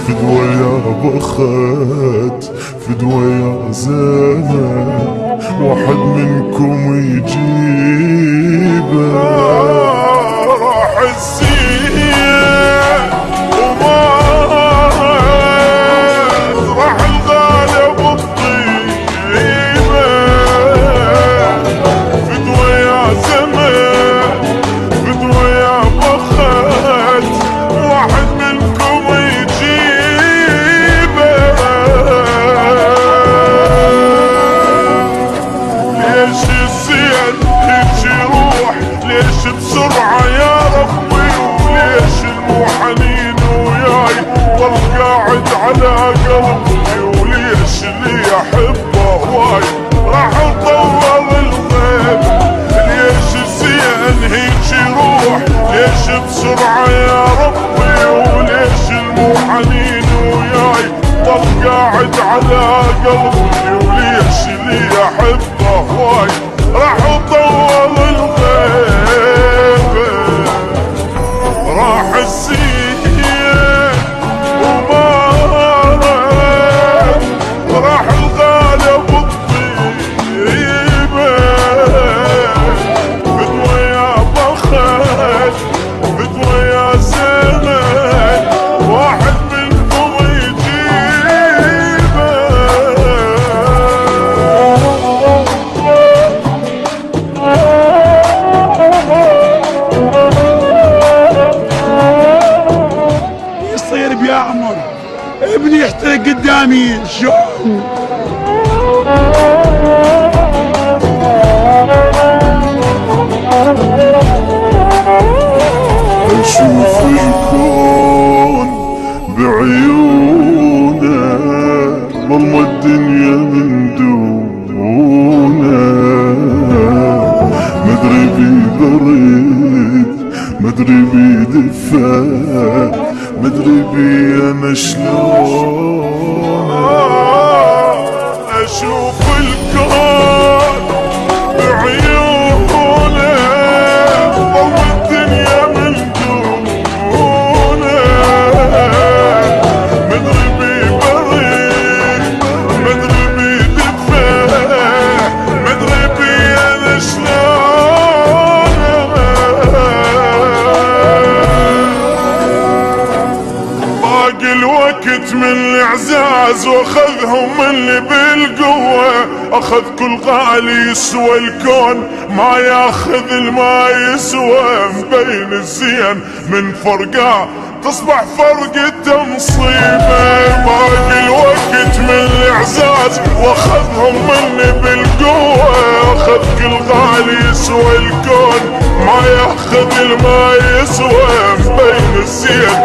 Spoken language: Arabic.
فدوى يا بخت فدوى يا زمان واحد منكم يجيبه. راح الزين وما راح الغالب الطيبة. فدوى يا زمان فدوى يا بخت واحد منكم يجيبه. ليش الزين هيك يروح ليش بسرعة يا ربي وليش المو حنين وياي ضل قاعد على قلبي وليش اللي يحبه هواي راح طول الغيب. ليش الزين هيك يروح ليش بسرعة يا ربي وليش المو حنين وياي ضل قاعد على قلبي وليش اللي يحبه هواي راح طول الغيب. راح الزين وما راح الغالب الطيبة. فدوى يا بخت فدوى يا زمان واحد منكم يجيبه. يصير بيا عمر ابني يحترق قدامي شلون؟ اشوف الكون بعيونه ظلمة الدنيا من دونه. مدري بيبرد مدري بيدفى مدري بي انا شلون. اشوف الكون بعيونه ضل الدنيا من دونه. مدري بيبرد مدري بيدفى مدري بي انا شلون. باقي الوقت من الاعزاز واخذهم مني بالقوة. اخذ كل غالي يسوى الكون ما ياخذ الما يسوى. مبين الزين من فرقه تصبح فرقته مصيبة. باقي الوقت من الاعزاز واخذهم مني بالقوة. اخذ كل غالي يسوى الكون ما ياخذ الما يسوى. مبين الزين